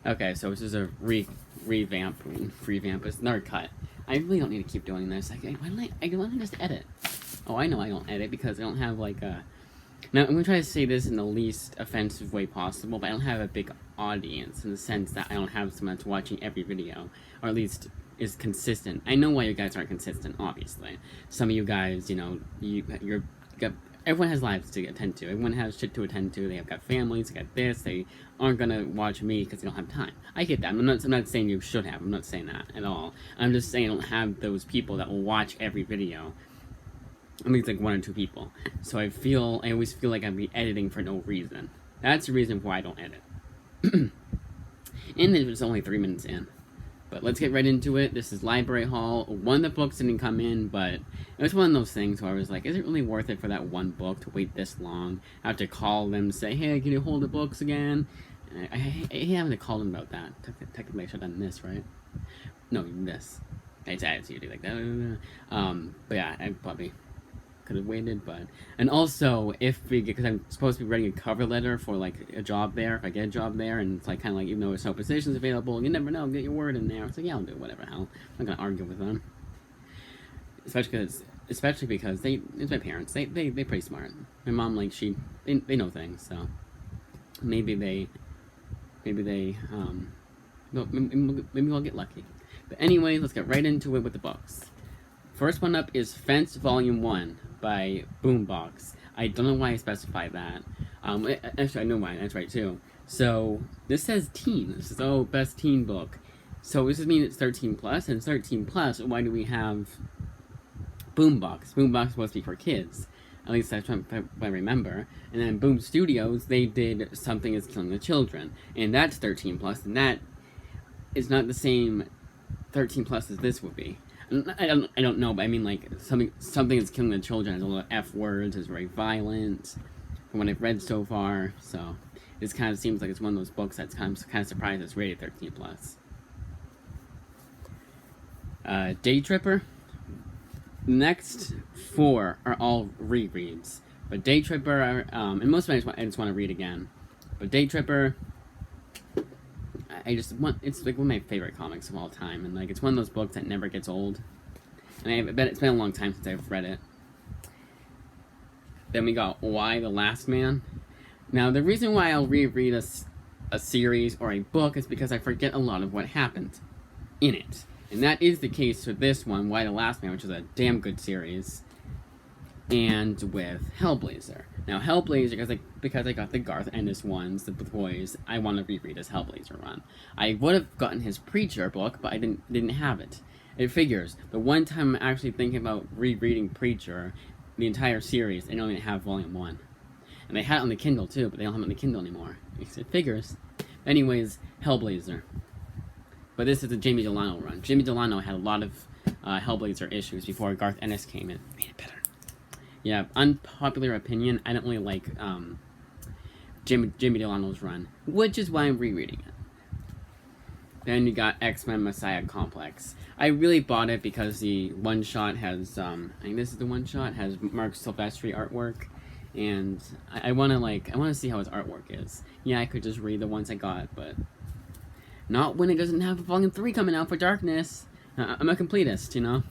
Okay, so this is a revamp. It's another cut. I really don't need to keep doing this. Why don't I just edit? Oh, I know I don't edit because I don't have like a. Now I'm gonna try to say this in the least offensive way possible, but I don't have a big audience in the sense that I don't have someone that's watching every video, or at least is consistent. I know why you guys aren't consistent. Obviously, some of you guys, you're everyone has lives to attend to. Everyone has shit to attend to. They have got families. They got this. They aren't gonna watch me because they don't have time. I get that. I'm not saying you should have. I'm not saying that at all. I'm just saying I don't have those people that will watch every video. At least like 1 or 2 people. So I always feel like I'd be editing for no reason. That's the reason why I don't edit. And it's only 3 minutes in. But let's get right into it. This is Library Hall. One of the books didn't come in, but it was one of those things where I was like, is it really worth it for that one book to wait this long? I have to call them, say, hey, can you hold the books again? I hate having to call them about that. Technically, I should have done this, right? No, this. It's attitude like that. But yeah, I probably could have waited, and also because I'm supposed to be writing a cover letter for like a job there, if I get a job there, and it's like kind of like, even though there's no positions available, you never know, get your word in there. It's like, yeah, I'll do whatever hell. I'm not gonna argue with them, especially because it's my parents. They pretty smart. My mom, like, they know things, so maybe maybe I'll get lucky. But anyway, let's get right into it with the books. First one up is Fence Volume 1 by Boombox. I don't know why I specified that. Actually, I know why. That's right, too. So, this says teen. This is, best teen book. So, does this mean it's 13+? And 13+, why do we have Boombox? Boombox is supposed to be for kids. At least that's what I remember. And then Boom Studios, they did Something is Killing the Children. And that's 13+, and that is not the same 13+ as this would be. I don't know, but I mean, like, something that's killing the children has a lot of F words, is very violent, from what I've read so far, so this kind of seems like it's one of those books that's kind of surprised it's rated 13+. Day Tripper. The next 4 are all rereads, but Day Tripper, and most of them I just want to read again, but Day Tripper, it's like one of my favorite comics of all time, and like it's one of those books that never gets old. And I bet it's been a long time since I've read it. Then we got Y the Last Man. Now the reason why I'll reread a series or a book is because I forget a lot of what happened in it. And that is the case for this one, Y the Last Man, which is a damn good series. And with Hellblazer. Now Hellblazer, because I got the Garth Ennis ones, the boys, I want to reread his Hellblazer run. I would have gotten his Preacher book, but I didn't have it. It figures, the one time I'm actually thinking about rereading Preacher, the entire series, they don't even have Volume 1. And they had it on the Kindle too, but they don't have it on the Kindle anymore. It figures. Anyways, Hellblazer. But this is a Jamie Delano run. Jamie Delano had a lot of Hellblazer issues before Garth Ennis came in. Made it better. Yeah, unpopular opinion, I don't really like Jamie Delano's run, which is why I'm rereading it. Then you got X-Men Messiah Complex. I really bought it because the one-shot has, I think this is the one-shot, has Mark Silvestri artwork, and I want to see how his artwork is. Yeah, I could just read the ones I got, but not when it doesn't have Volume 3 coming out for Darkness. I'm a completist, you know?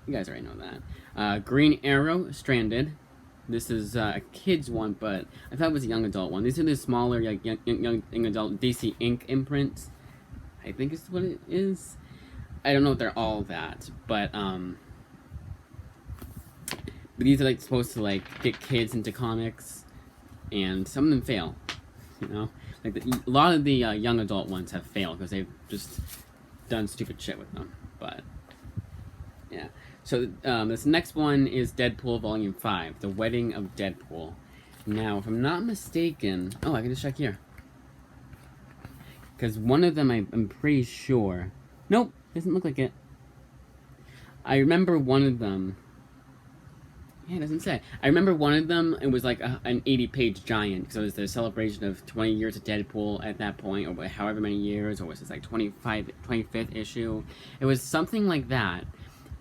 You guys already know that. Green Arrow, Stranded. This is a kid's one, but I thought it was a young adult one. These are the smaller, like, young adult DC Ink imprints. I think is what it is. I don't know if they're all that, but these are like supposed to like get kids into comics, and some of them fail. You know, like a lot of the young adult ones have failed because they've just done stupid shit with them. But yeah. So this next one is Deadpool Volume 5, The Wedding of Deadpool. Now, if I'm not mistaken, I can just check here. Because one of them I'm pretty sure. Nope, doesn't look like it. I remember one of them. Yeah, it doesn't say. I remember one of them, it was like an 80-page giant, because it was the celebration of 20 years of Deadpool at that point, or however many years, or was this like 25th issue? It was something like that.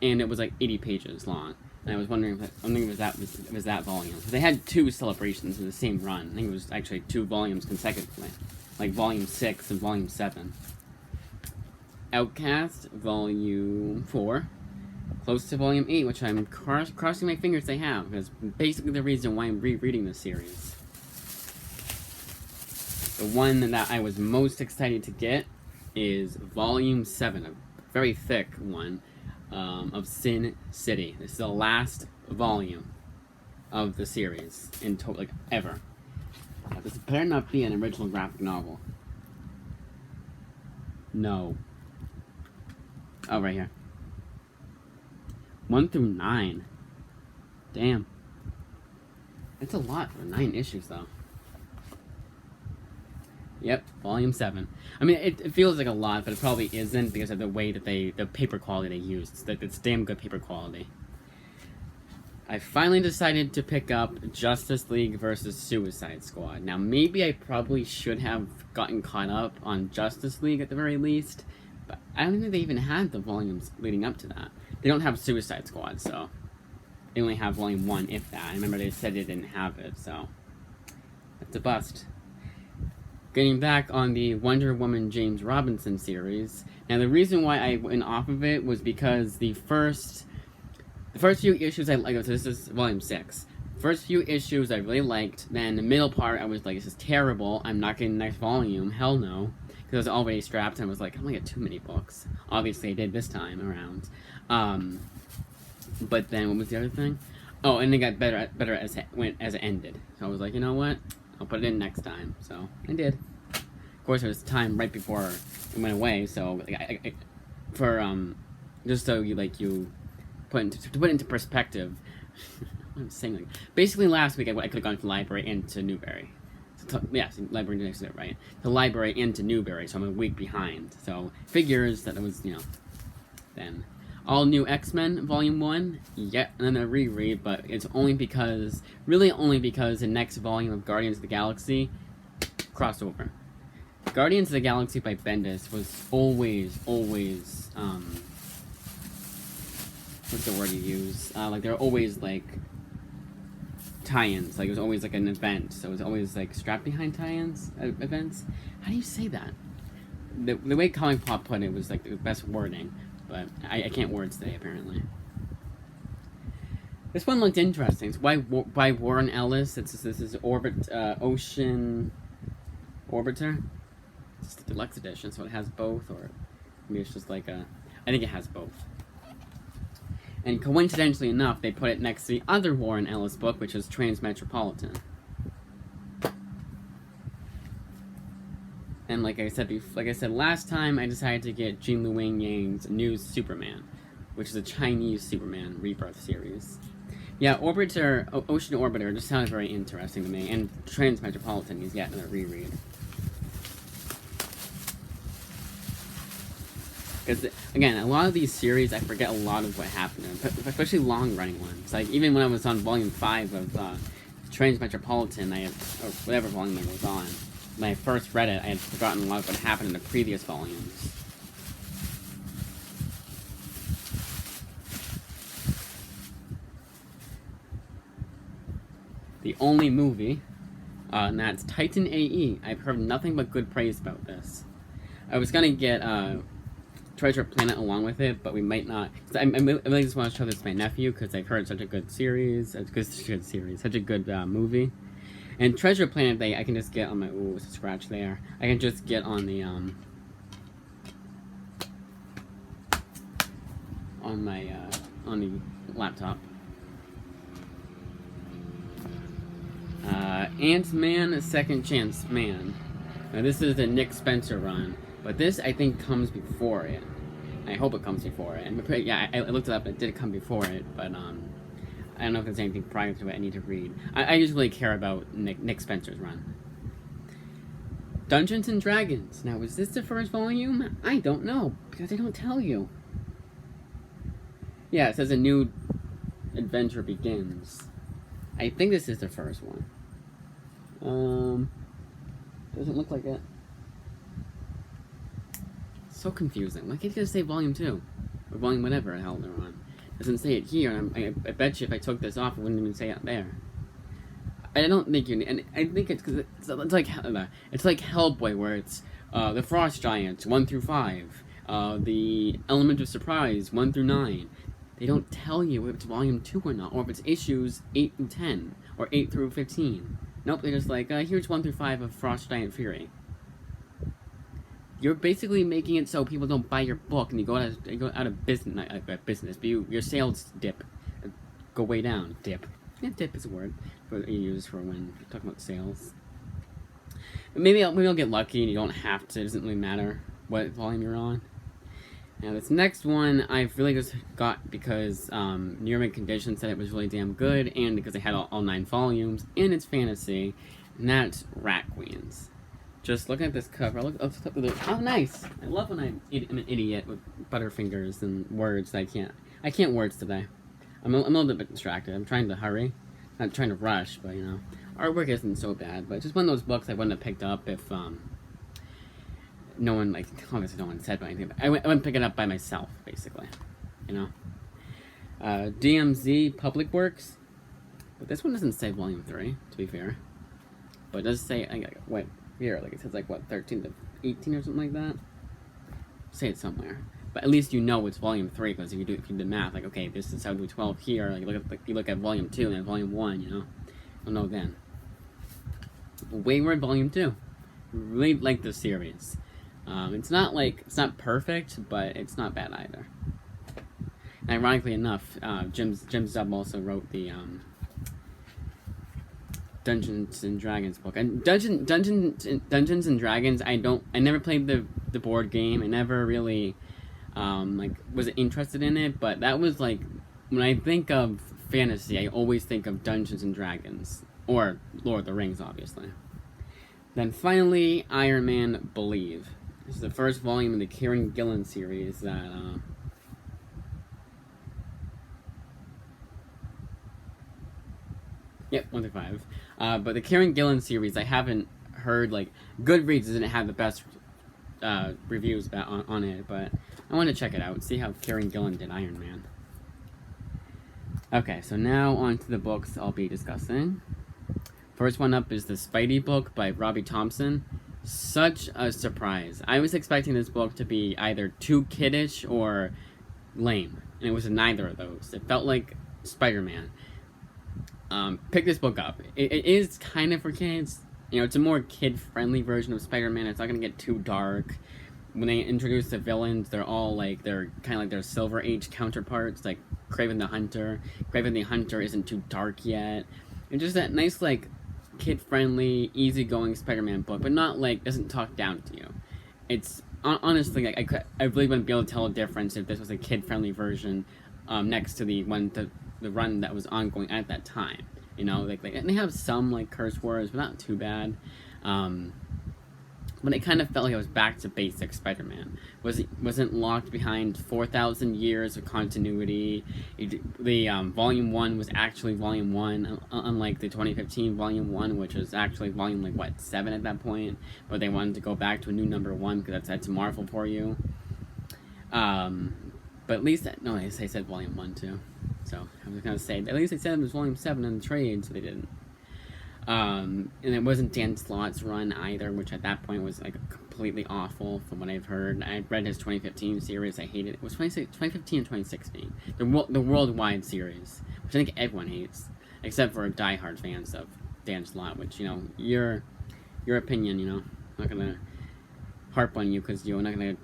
And it was like 80 pages long. And I was wondering if it was that volume. They had 2 celebrations in the same run. I think it was actually 2 volumes consecutively. like Volume 6 and Volume 7. Outcast, Volume 4. Close to Volume 8, which I'm crossing my fingers they have, because basically the reason why I'm rereading this series. The one that I was most excited to get is Volume 7, a very thick one, of Sin City. This is the last volume of the series, in total, like, ever. This better not be an original graphic novel. No. Oh, right here. 1 through 9. Damn. That's a lot for 9 issues, though. Yep, Volume 7. I mean, it feels like a lot, but it probably isn't because of the way that the paper quality they used. It's damn good paper quality. I finally decided to pick up Justice League versus Suicide Squad. Now, maybe I probably should have gotten caught up on Justice League at the very least, but I don't think they even had the volumes leading up to that. They don't have Suicide Squad, so they only have Volume 1, if that. I remember they said they didn't have it, so that's a bust. Getting back on the Wonder Woman James Robinson series. Now, the reason why I went off of it was because the first few issues I liked, so this is Volume 6. First few issues I really liked, then the middle part I was like, this is terrible, I'm not getting the next volume, hell no. Because I was already strapped and I was like, I'm gonna get too many books. Obviously I did this time around. But then, what was the other thing? Oh, and it got better as it ended. So I was like, you know what? I'll put it in next time. So I did. Of course, it was time right before it went away. So like, just so you put into perspective. What I'm saying, like, basically last week I could have gone to the library and to Newberry. Library next to it, right? The library into Newberry, so I'm a week behind. So figures that it was, then. All New X-Men Volume 1, yet another reread, but it's only because the next volume of Guardians of the Galaxy crossover. Guardians of the Galaxy by Bendis was always, what's the word you use? Like, there were always, like, tie-ins. Like, it was always, like, an event. So it was always, like, strapped behind tie-ins, events. How do you say that? The way Comic Pop put it was, like, the best wording. But I can't words today, apparently. This one looked interesting. It's by Warren Ellis. This is Ocean Orbiter. It's the deluxe edition, so it has both, or maybe it's just like I think it has both. And coincidentally enough, they put it next to the other Warren Ellis book, which is Transmetropolitan. And like I said last time, I decided to get Jean Lu Yang's New Superman, which is a Chinese Superman rebirth series. Yeah, Ocean Orbiter just sounds very interesting to me, and Transmetropolitan is yet another reread. Because, again, a lot of these series, I forget a lot of what happened in them, especially long-running ones. Like, even when I was on Volume 5 of Transmetropolitan, or whatever volume I was on, when I first read it, I had forgotten a lot of what happened in the previous volumes. The only movie, and that's Titan AE. I've heard nothing but good praise about this. I was gonna get Treasure Planet along with it, but we might not. I really just want to show this to my nephew because I've heard such a good series, such a good movie. And Treasure Planet, I can just get on my, ooh, it's a scratch there. I can just get on the, on the laptop. Ant-Man, Second Chance Man. Now this is the Nick Spencer run, but this, I think, comes before it. I hope it comes before it. And yeah, I looked it up, it did come before it, but, I don't know if there's anything prior to it I need to read. I just really care about Nick Spencer's run. Dungeons and Dragons. Now, is this the first volume? I don't know, because they don't tell you. Yeah, it says a new adventure begins. I think this is the first one. Doesn't look like it. So confusing. Why can't you just say volume 2? Or volume whatever the hell they're on. Doesn't say it here, and I bet you if I took this off, it wouldn't even say it there. I don't think you need, and I think it's because it's like Hellboy, where it's the Frost Giants 1 through 5, the Element of Surprise 1 through 9. They don't tell you if it's volume 2 or not, or if it's issues 8 through 10 or 8 through 15. Nope, they're just like, here's 1 through 5 of Frost Giant Fury. You're basically making it so people don't buy your book, and you go out of business. But your sales dip, go way down. Dip. Yeah, dip is a word that you use for when you're talking about sales. But maybe I'll get lucky, and you don't have to. It doesn't really matter what volume you're on. Now this next one I've really just got because New York Condition said it was really damn good, and because it had all 9 volumes, and it's fantasy, and that's Rat Queens. Just looking at this cover, oh nice! I love when I'm an idiot with butterfingers and words that I can't words today. I'm a little bit distracted. I'm trying to hurry, not trying to rush, but you know, artwork isn't so bad. But it's just one of those books I wouldn't have picked up if no one obviously no one said anything. But I wouldn't pick it up by myself, basically. You know, DMZ Public Works, but this one doesn't say Volume 3. To be fair, but it does say what. Here, like it says, 13 to 18 or something like that. Say it somewhere, but at least you know it's volume 3 because if you do the math, okay, this is how do 12 here. You look at volume 2 and volume 1, you know, you'll know then. Wayward volume 2, really like the series. It's not perfect, but it's not bad either. And ironically enough, Jim Zub also wrote the Dungeons and Dragons book. And Dungeons and Dragons, I never played the board game. I never really was interested in it, but that was when I think of fantasy, I always think of Dungeons and Dragons or Lord of the Rings, obviously. Then finally, Iron Man Believe. This is the first volume in the Kieran Gillen series that Yep, 1 through 5. But the Kieran Gillen series, I haven't heard, Goodreads doesn't have the best reviews on it, but I want to check it out, see how Kieran Gillen did Iron Man. Okay, so now on to the books I'll be discussing. First one up is the Spidey book by Robbie Thompson. Such a surprise. I was expecting this book to be either too kiddish or lame, and it was neither of those. It felt like Spider-Man. Pick this book up. It is kind of for kids. You know, it's a more kid-friendly version of Spider-Man. It's not going to get too dark. When they introduce the villains, they're all they're kind of like their Silver Age counterparts, like Kraven the Hunter. Kraven the Hunter isn't too dark yet. And just that nice, kid-friendly, easygoing Spider-Man book, but not, doesn't talk down to you. It's, honestly, I really wouldn't be able to tell a difference if this was a kid-friendly version next to the run that was ongoing at that time. You know, and they have some curse words, but not too bad. But it kind of felt like it was back to basic Spider-Man. Wasn't locked behind 4,000 years of continuity. The Volume 1 was actually Volume 1, unlike the 2015 Volume 1, which was actually Volume 7 at that point. But they wanted to go back to a new number 1 because that's Marvel for you. But at least I said Volume 1 too. So I was gonna say at least they said it was Volume 7 in the trade, so they didn't. And it wasn't Dan Slott's run either, which at that point was completely awful from what I've heard. I read his 2015 series. I hated it. It was 2015 and 2016. The worldwide series, which I think everyone hates, except for diehard fans of Dan Slott, which, your opinion, I'm not gonna harp on you because I'm not gonna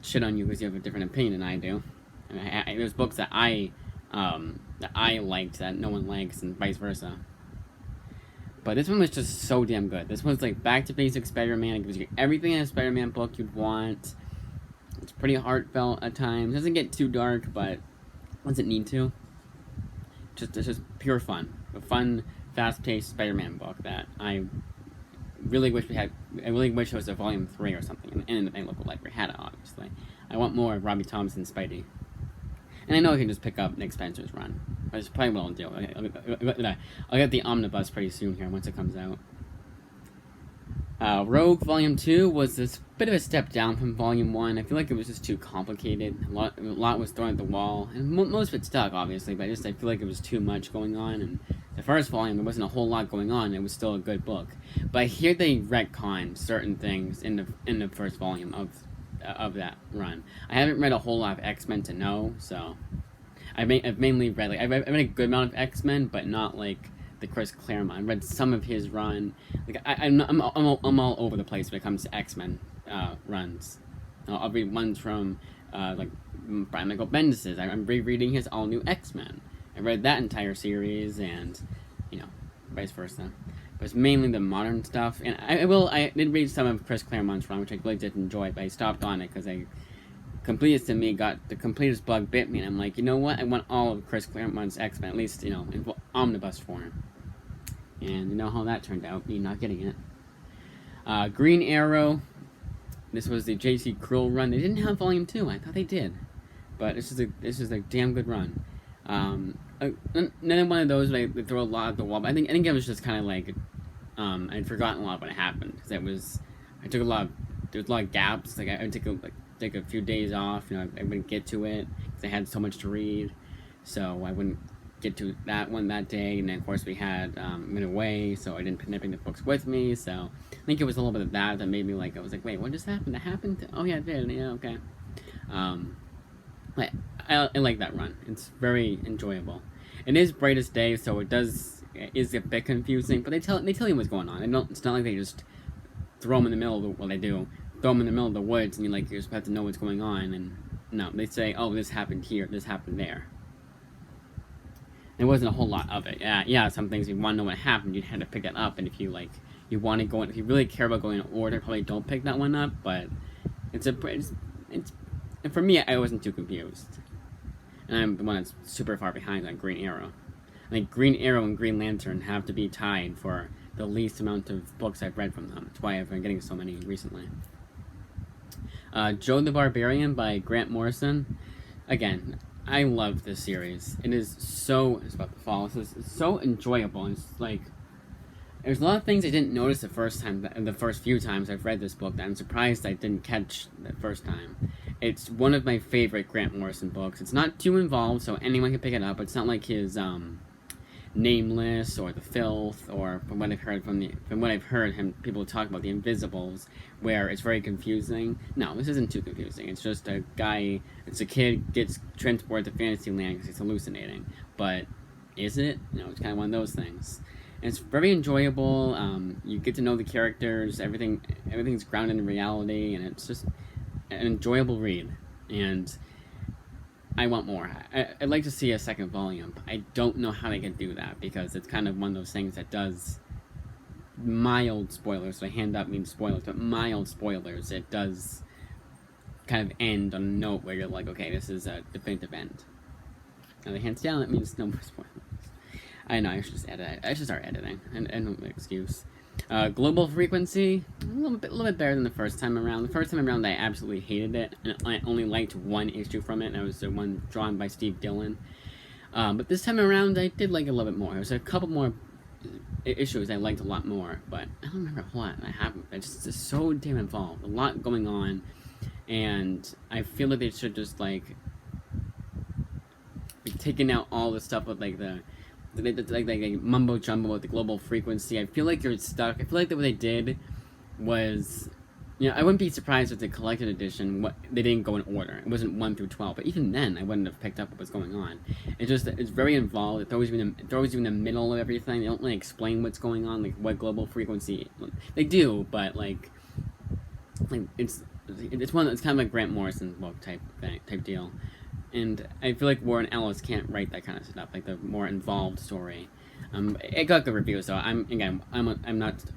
shit on you because you have a different opinion than I do. And there's books that I liked that no one likes, and vice versa. But this one was just so damn good. This one's back to basic Spider-Man. It gives you everything in a Spider-Man book you'd want. It's pretty heartfelt at times. It doesn't get too dark, but doesn't need to. It's just pure fun. A fun, fast-paced Spider-Man book that I really wish we had. I really wish it was a Volume 3 or something in the local library. Had it, obviously. I want more of Robbie Thompson Spidey. And I know I can just pick up Nick Spencer's run. That's probably what I'll do. I'll get the omnibus pretty soon here once it comes out. Rogue Volume 2 was this bit of a step down from Volume 1. I feel like it was just too complicated. A lot was thrown at the wall. And most of it stuck, obviously, but I feel like it was too much going on. And the first volume, there wasn't a whole lot going on. It was still a good book, but here they retcon certain things in the first volume of that run. I haven't read a whole lot of X-Men to know, so I've mainly read I've read a good amount of X-Men, but not like the Chris Claremont. I read some of his run. Like I'm all over the place when it comes to X-Men runs. I'll read ones from like Brian Michael Bendis's. I'm rereading his All New X-Men. I read that entire series, and vice versa. But it's mainly the modern stuff. And I did read some of Chris Claremont's run, which I really did enjoy, but I stopped on it because completist in me got the completist bug bit me, and I'm like, you know what? I want all of Chris Claremont's X-Men, at least in omnibus form. And you know how that turned out, me not getting it. Green Arrow. This was the J.C. Krill run. They didn't have Volume 2. I thought they did. But this is a damn good run. Another one of those they throw a lot at the wall. But I think it was just kind of like I'd forgotten a lot when it happened, because there was a lot of gaps. Like I'd take a few days off. I wouldn't get to it because I had so much to read, so I wouldn't get to that one that day. And then of course we had went away, so I didn't bring the books with me. So I think it was a little bit of that made me I was like, wait, what just happened? That happened? Oh yeah, it did. Yeah, okay. I like that run. It's very enjoyable. It is Brightest Day, so is a bit confusing, but they tell you what's going on. It's not like they just throw them in the middle of they do. Throw them in the middle of the woods, and you're supposed to know what's going on. And no, they say, oh, this happened here, this happened there. There wasn't a whole lot of it. Yeah, some things you want to know what happened, you'd have to pick it up, and if you want to go in, if you really care about going in order, probably don't pick that one up. But it's and for me, I wasn't too confused. And I'm the one that's super far behind on Green Arrow. I think Green Arrow and Green Lantern have to be tied for the least amount of books I've read from them. That's why I've been getting so many recently. Joe the Barbarian by Grant Morrison. Again, I love this series. It's about the fall. It's so enjoyable. It's there's a lot of things I didn't notice the first few times I've read this book that I'm surprised I didn't catch the first time. It's one of my favorite Grant Morrison books. It's not too involved, so anyone can pick it up. It's not like his Nameless or The Filth, or from what I've heard people talk about The Invisibles, where it's very confusing. No, this isn't too confusing. It's just a kid gets transported to Fantasyland because he's hallucinating. But is it? It's kind of one of those things. And it's very enjoyable. You get to know the characters. Everything's grounded in reality, and it's just an enjoyable read. And I want more. I'd like to see a second volume. But I don't know how they can do that, because it's kind of one of those things that does mild spoilers. So hand up means spoilers, but mild spoilers. It does kind of end on a note where you're like, okay, this is a definitive end. Now the hands down, that means no more spoilers. I know, I should just edit. I should start editing. And no excuse. Global Frequency, a little bit better than the first time around. The first time around, I absolutely hated it, and I only liked one issue from it, and it was the one drawn by Steve Dillon. But this time around, I did like it a little bit more. There's a couple more issues I liked a lot more, but I don't remember a whole lot. It's just so damn involved. A lot going on, and I feel like they should just be taking out all the stuff with the mumbo jumbo with the Global Frequency. I feel like you're stuck. I feel like that what they did was, I wouldn't be surprised if the collected edition they didn't go in order. It wasn't 1 through 12, but even then I wouldn't have picked up what was going on. It's very involved. It throws you in the middle of everything. They don't really explain what's going on, what Global Frequency. They do, but it's kind of like Grant Morrison book type deal. And I feel like Warren Ellis can't write that kind of stuff, like the more involved story. It got good reviews, so I'm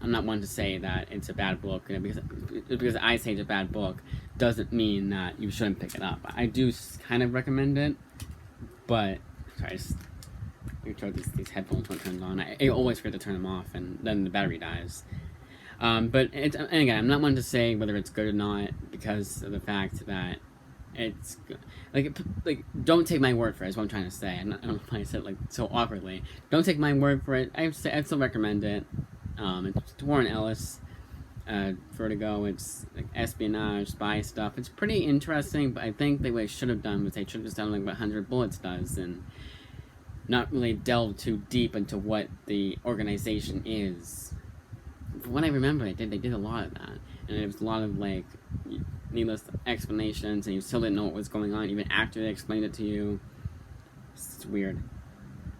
not one to say that it's a bad book. Because I say it's a bad book doesn't mean that you shouldn't pick it up. I do kind of recommend it, but sorry, these headphones won't turn on. I always forget to turn them off, and then the battery dies. But and again, I'm not one to say whether it's good or not because of the fact that it's don't take my word for it. Is what I'm trying to say. I don't know why I said it so awkwardly. Don't take my word for it. I'd still recommend it. It's Warren Ellis, Vertigo. It's espionage, spy stuff. It's pretty interesting, but I think what they should have done was they should have just done what 100 Bullets does, and not really delve too deep into what the organization is. From what I remember, they did a lot of that, and it was a lot of like needless explanations, and you still didn't know what was going on even after they explained it to you. It's weird.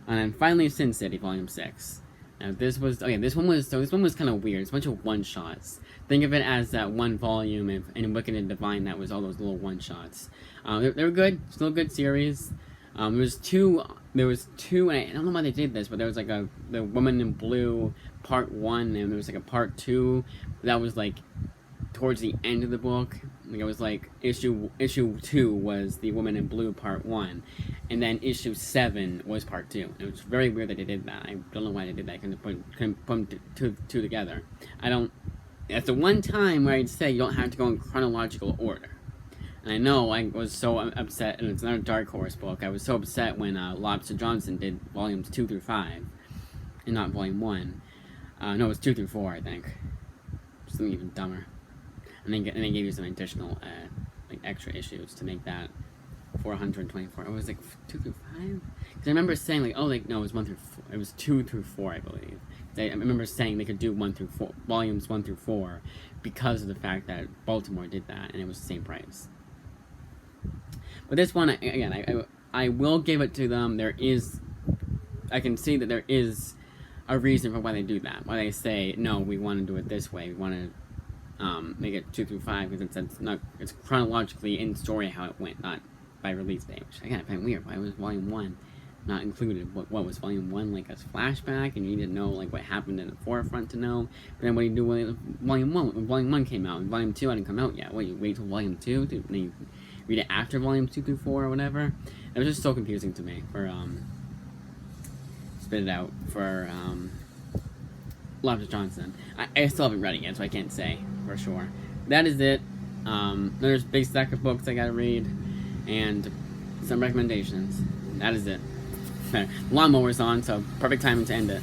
And then finally, Sin City Volume 6. Now this was this one was kind of weird. It's a bunch of one shots. Think of it as that one volume in Wicked and Divine that was all those little one shots. They were good, still a good series. There was two, and I don't know why they did this, but there was like the Woman in Blue Part 1, and there was like a Part 2 that was like towards the end of the book. Like it was like issue 2 was the Woman in Blue Part 1, and then issue 7 was Part 2. It was very weird that they did that. I don't know why they did that. I couldn't put two together. That's the one time where I'd say you don't have to go in chronological order. And I know I was so upset, and it's another Dark Horse book. I was so upset when Lobster Johnson did volumes 2 through 5, and not volume 1. No, it was 2 through 4, I think. Something even dumber. And they gave you some additional, like extra issues to make that 424. It was like 2 through 5. Because I remember saying like, oh, like no, it was 1 through 4. It was 2 through 4, I believe. I remember saying they could do 1 through 4, volumes 1 through 4, because of the fact that Baltimore did that, and it was the same price. But this one, I will give it to them. I can see that there is a reason for why they do that. Why they say, no, we want to do it this way. We want to make it 2 through 5, because it's chronologically in story how it went, not by release date. Which again, I find weird. Why was Volume 1 not included? What was Volume 1 like a flashback, and you need to know like what happened in the forefront to know? But then what do you do with Volume 1? When Volume 1 came out, and Volume 2 hadn't come out yet. What, you wait till Volume 2 to read it after Volumes 2 through 4 or whatever? It was just so confusing to me for spit it out for Lobster Johnson. I still haven't read it yet, so I can't say for sure. That is it. There's a big stack of books I gotta read, and some recommendations. That is it. Lawnmower's on, so perfect timing to end it.